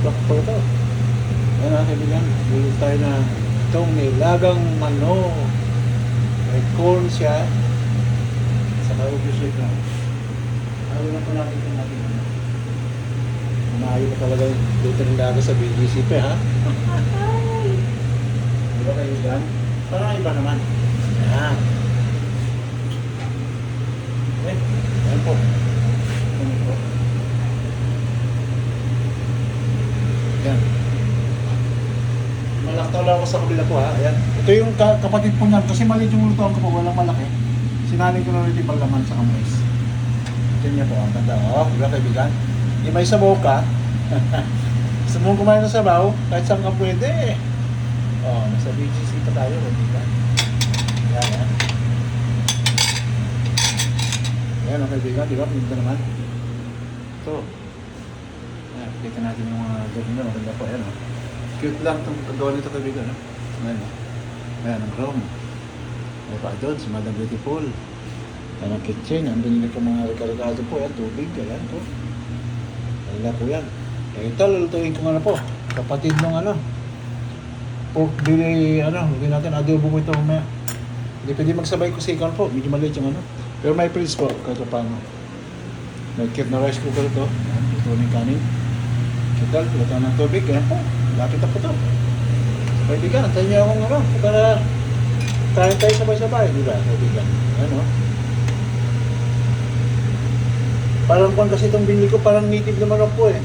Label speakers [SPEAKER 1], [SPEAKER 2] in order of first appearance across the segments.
[SPEAKER 1] Bak po ito. Ayan na, kaibigan. Bulit tayo na itong nilagang manok. May corn siya. Saka ubusik na. Ayaw na po natin itong natin. Maayo na talaga yung dito nilaga sa BGC pa, ha? Diba kaibigan? Parang iba naman. Ayan. Okay. Ayan po. Ayan po. Ayan. Malaktaw lang ako sa kabila po, ha? Ayan. Ito yung kapatid po niyan. Kasi maliit yung lutoan ko po. Walang malaki. Sinalin ko na rin yung paglaman sa kamoys. Ito niya po. Ang tanda. Oh, diba kaibigan? Di may sabaw ka. Gusto mong kumain ng sabaw? Kahit saan ka pwede. Oh, nasa BGC pa tayo. Kaibigan. Ayan, ha? Ayan ang kaibigan, di ba? Pinito naman. Ito. Ayan, kita natin yung mga gawin na. Maganda po, ayan o. Cute lang itong kagawa nito kaibigan. Ayan o. Ayan ang room. Ayan pa doon, si Madam Beautiful. Ayan ang kitchen. Andun yung mga rekargado po. Ayan, tubig. Ayan to. Ayan po yan. Ayan ito, lulutuin ko nga na po. Kapatid nung ano. Pork belly, ano. Lagyan natin adobo ko ito. Hindi pwede magsabay ko sikan po. Medyo maliit yung ano. Pero may freeze po, kahit paano. May cute na rice cooker ito. Ito yung kanin. Kital, lagyan ng tubig. Ayan po, lapit na po ito. Kaibigan, antayin niyo akong ano. Para kain tayo sabay-sabay, di ba? Kaibigan. Ayan o. Parang kung kasi itong binili ko, parang native naman ako eh.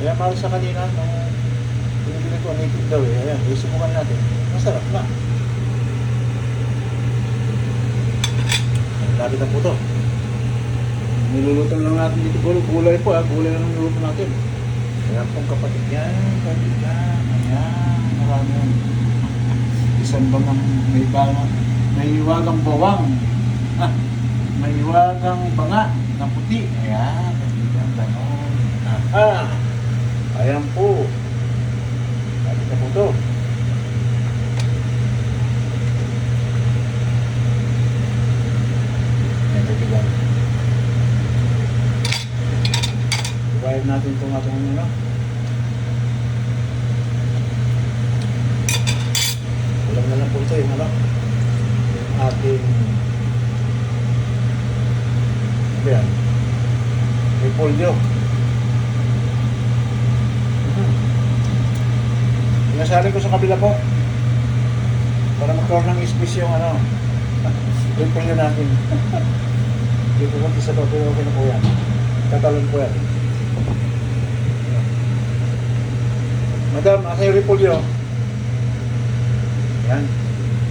[SPEAKER 1] Kaya parang sa kanina, nung binili ko, native daw eh. Ayan, isubukan natin. Masarap na. Lapit na po ito. Niluluto lang natin dito. Gulay po ha. Gulay lang niluluto natin. Ayan pong kapatid yan. Kaibigan. Ayan. Marami. Isang bangang may iwagang bawang. May iwagang banga na puti. Ayan. Kaibigan. Ganon. Aha. Ayan po. Lapit na po ito. Ibayad natin itong atong ano. Alam na lang po ito yung ano. Yung ating ayan. Repolyo. Pinasali ko sa kabila po. Para magkaroon ng space yung ano. Repolyo natin. Hindi po kung isa pa pero okay na po yan. Tatalon po yan. Madam, asa yung repolyo? Yan.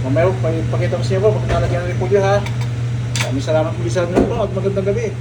[SPEAKER 1] Mamaya, pakita ko sa inyo po pag nalagyan ng repolyo ha. Maraming salamat po sa inyo po at magandang gabi.